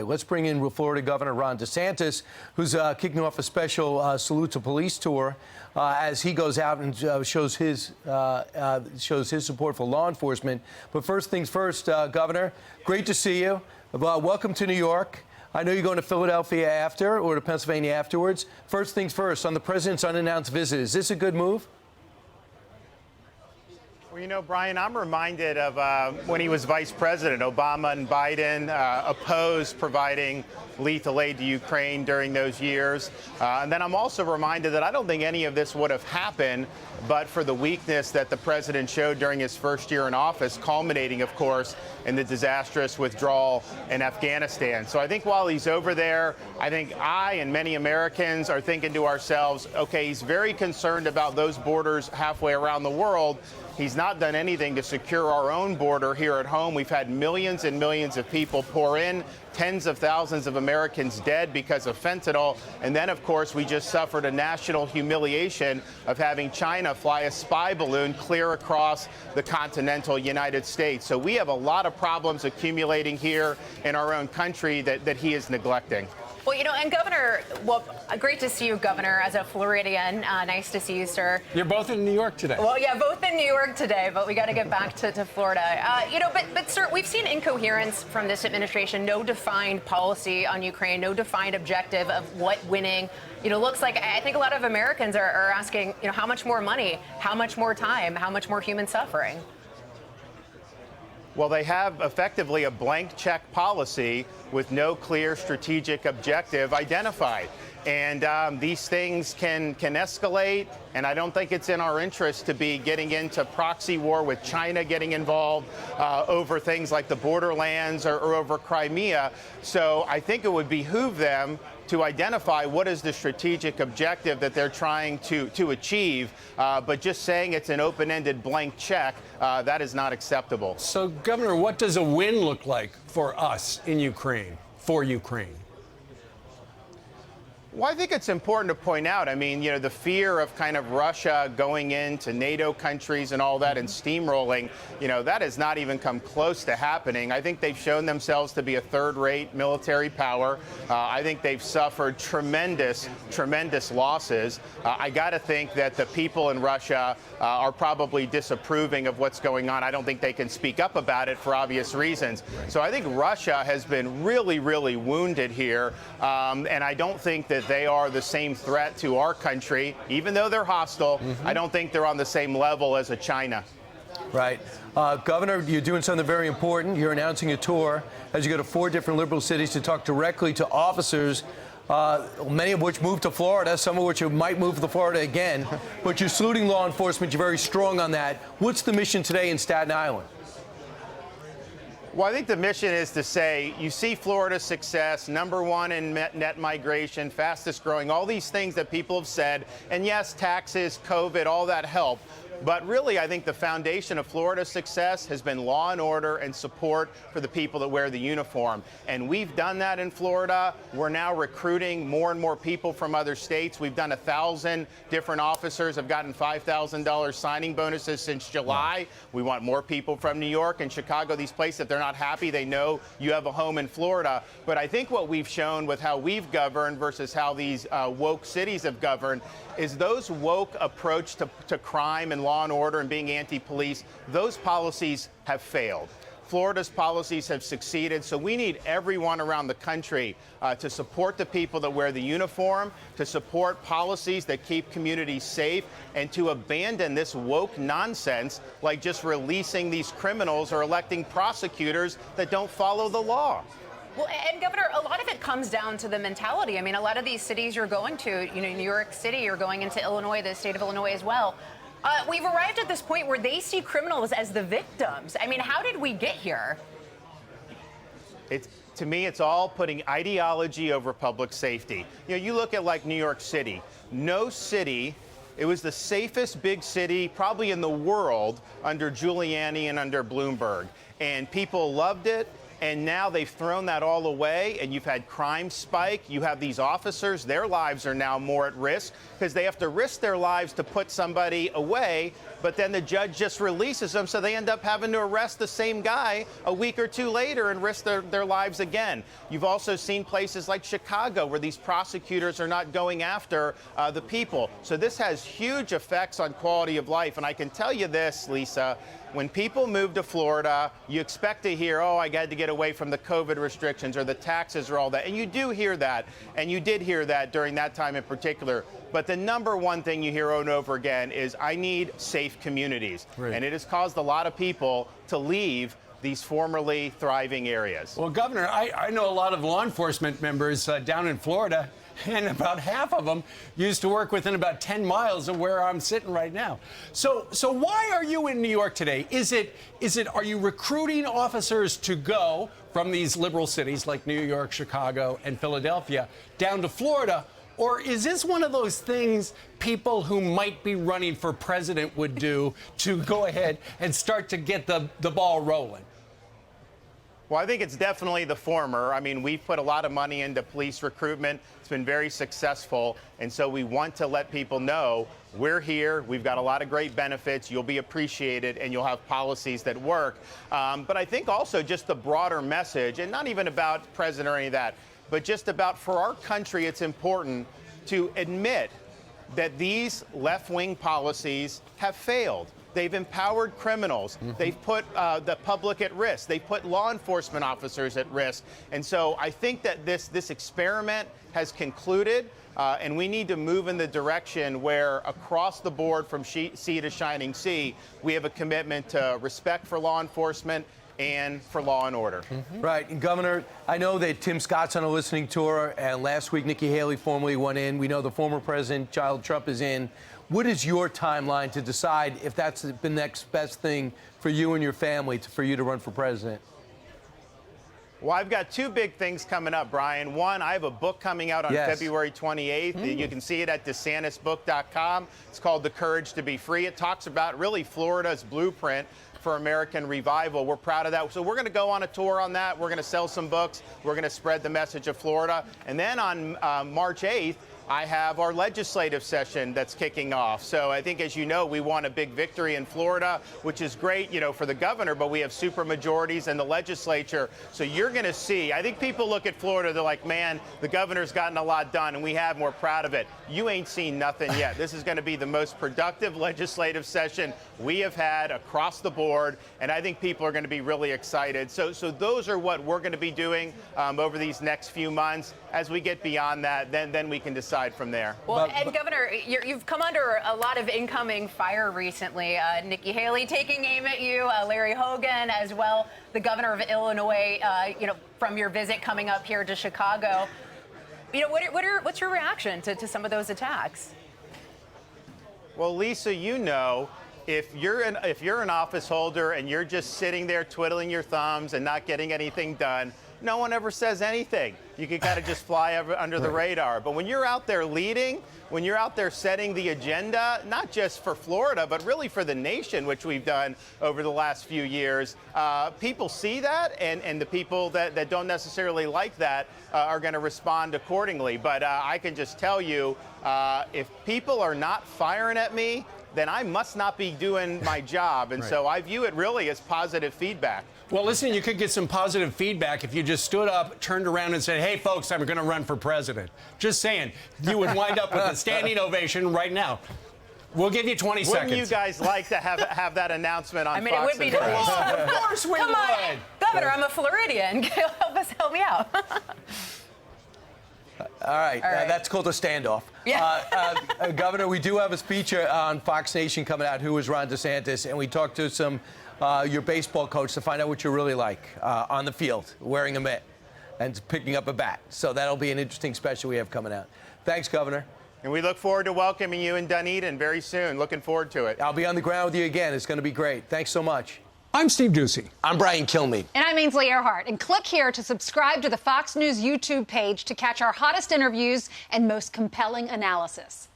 Let's bring in Florida Governor Ron DeSantis, who's kicking off a special Salute to Police tour as he goes out and shows his support for law enforcement. But first things first, Governor, great to see you. Welcome to New York. I know you're going to Philadelphia after, or to Pennsylvania afterwards. First things first, on the president's unannounced visit, is this a good move? Well, you know, Brian, I'm reminded of when he was vice president. Obama and Biden opposed providing lethal aid to Ukraine during those years. And then I'm also reminded that I don't think any of this would have happened but for the weakness that the president showed during his first year in office, culminating, of course, in the disastrous withdrawal in Afghanistan. So I think while he's over there, I think I and many Americans are thinking to ourselves, okay, he's very concerned about those borders halfway around the world. He's not done anything to secure our own border here at home. We've had millions and millions of people pour in, tens of thousands of Americans dead because of fentanyl. And then, of course, we just suffered a national humiliation of having China fly a spy balloon clear across the continental United States. So we have a lot of problems accumulating here in our own country that he is neglecting. Well, you know, and Governor, well, great to see you, Governor, as a Floridian. Nice to see you, sir. You're both in New York today. Well, yeah, both in New York today, but we got to get back to Florida. But, sir, we've seen incoherence from this administration, no defined policy on Ukraine, no defined objective of what winning, looks like. I think a lot of Americans are asking, how much more money, how much more time, how much more human suffering? Well, they have effectively a blank check policy with no clear strategic objective identified. And these things can escalate, and I don't think it's in our interest to be getting into proxy war with China getting involved over things like the borderlands or over Crimea. So I think it would behoove them to identify what is the strategic objective that they're trying to achieve. But just saying it's an open-ended blank check, that is not acceptable. So, Governor, what does a win look like for us in Ukraine, for Ukraine? Well, I think it's important to point out, I mean, the fear of kind of Russia going into NATO countries and all that and steamrolling, that has not even come close to happening. I think they've shown themselves to be a third-rate military power. I think they've suffered tremendous losses. I got to think that the people in Russia are probably disapproving of what's going on. I don't think they can speak up about it for obvious reasons. So I think Russia has been really, really wounded here, and I don't think that they are the same threat to our country, even though they're hostile. I don't think they're on the same level as a China. Right. Governor, you're doing something very important. You're announcing a tour as you go to 4 different liberal cities to talk directly to officers, many of which moved to Florida, some of which might move to Florida again. But you're saluting law enforcement. You're very strong on that. What's the mission today in Staten Island? Well, I think the mission is to say, you see Florida's success, #1 in net migration, fastest growing, all these things that people have said. And yes, taxes, COVID, all that help. But really, I think the foundation of Florida's success has been law and order and support for the people that wear the uniform. And we've done that in Florida. We're now recruiting more and more people from other states. We've done 1,000 different officers have gotten $5,000 signing bonuses since July. We want more people from New York and Chicago, these places. If they're not happy, they know you have a home in Florida. But I think what we've shown with how we've governed versus how these woke cities have governed is those woke approach to crime and law and order and being anti-police, those policies have failed. Florida's policies have succeeded, so we need everyone around the country to support the people that wear the uniform, to support policies that keep communities safe, and to abandon this woke nonsense like just releasing these criminals or electing prosecutors that don't follow the law. Well, and Governor, a lot of it comes down to the mentality. I mean, a lot of these cities you're going to, New York City, you're going into Illinois, the state of Illinois as well. We've arrived at this point where they see criminals as the victims. I mean, how did we get here? To me, it's all putting ideology over public safety. You look at like New York City. No city, it was the safest big city probably in the world under Giuliani and under Bloomberg. And people loved it. And now they've thrown that all away, and you've had crime spike. You have these officers, their lives are now more at risk because they have to risk their lives to put somebody away, but then the judge just releases them, so they end up having to arrest the same guy a week or two later and risk their lives again. You've also seen places like Chicago where these prosecutors are not going after the people. So this has huge effects on quality of life. And I can tell you this, Lisa, when people move to Florida, you expect to hear, oh, I had to get away from the COVID restrictions or the taxes or all that. And you do hear that. And you did hear that during that time in particular. But the number one thing you hear over and over again is I need safe communities. Right. And it has caused a lot of people to leave these formerly thriving areas. Well, Governor, I know a lot of law enforcement members down in Florida, and about half of them used to work within about 10 miles of where I'm sitting right now. So why are you in New York today? Are you recruiting officers to go from these liberal cities like New York, Chicago, and Philadelphia down to Florida? Or is this one of those things people who might be running for president would do to go ahead and start to get the ball rolling? Well, I think it's definitely the former. I mean, we've put a lot of money into police recruitment. It's been very successful. And so we want to let people know we're here. We've got a lot of great benefits. You'll be appreciated, and you'll have policies that work. But I think also just the broader message, and not even about president or any of that, but just about for our country, it's important to admit that these left-wing policies have failed. They've empowered criminals. Mm-hmm. They've put the public at risk. They've put law enforcement officers at risk. And so I think that this experiment has concluded, and we need to move in the direction where across the board from sea to shining sea, we have a commitment to respect for law enforcement and for law and order. Mm-hmm. Right. And Governor, I know that Tim Scott's on a listening tour, and last week Nikki Haley formally went in. We know the former president, Donald Trump, is in. What is your timeline to decide if that's the next best thing for you and your family for you to run for president? Well, I've got two big things coming up, Brian. One, I have a book coming out on February 28th. You can see it at DeSantisBook.com. It's called The Courage to Be Free. It talks about really Florida's blueprint for American revival. We're proud of that. So we're going to go on a tour on that. We're going to sell some books. We're going to spread the message of Florida. And then on March 8th, I have our legislative session that's kicking off. So I think, as you know, we won a big victory in Florida, which is great, you know, for the governor, but we have super majorities in the legislature. So you're going to see, I think people look at Florida, they're like, man, the governor's gotten a lot done, and we have, and we're proud of it. You ain't seen nothing yet. This is going to be the most productive legislative session we have had across the board, and I think people are going to be really excited. So those are what we're going to be doing over these next few months. As we get beyond that, then we can decide from there. Well, and Governor, you've come under a lot of incoming fire recently. Nikki Haley taking aim at you, Larry Hogan as well, the governor of Illinois, from your visit coming up here to Chicago. You know, what's your reaction to some of those attacks? Well, Lisa, you know, if you're an office holder and you're just sitting there twiddling your thumbs and not getting anything done, no one ever says anything. You can kind of just fly under the radar. But when you're out there leading, when you're out there setting the agenda, not just for Florida, but really for the nation, which we've done over the last few years, people see that, and the people that don't necessarily like that are going to respond accordingly. But I can just tell you, if people are not firing at me, then I must not be doing my job. And so I view it really as positive feedback. Well, listen, you could get some positive feedback if you just stood up, turned around, and said, hey, folks, I'm going to run for president. Just saying. You would wind up with a standing ovation right now. We'll give you 20 seconds. Wouldn't you guys like to have that announcement on Fox? It would be nice. Of course we would. Come on, Governor, I'm a Floridian. Help me out. All right. That's called a standoff. Yeah. Governor, we do have a speech on Fox Nation coming out, who is Ron DeSantis, and we talked to some your baseball coach to find out what you're really like on the field, wearing a mitt and picking up a bat. So that'll be an interesting special we have coming out. Thanks, Governor. And we look forward to welcoming you in Dunedin very soon. Looking forward to it. I'll be on the ground with you again. It's going to be great. Thanks so much. I'm Steve Ducey. I'm Brian Kilmeade. And I'm Ainsley Earhart. And click here to subscribe to the Fox News YouTube page to catch our hottest interviews and most compelling analysis.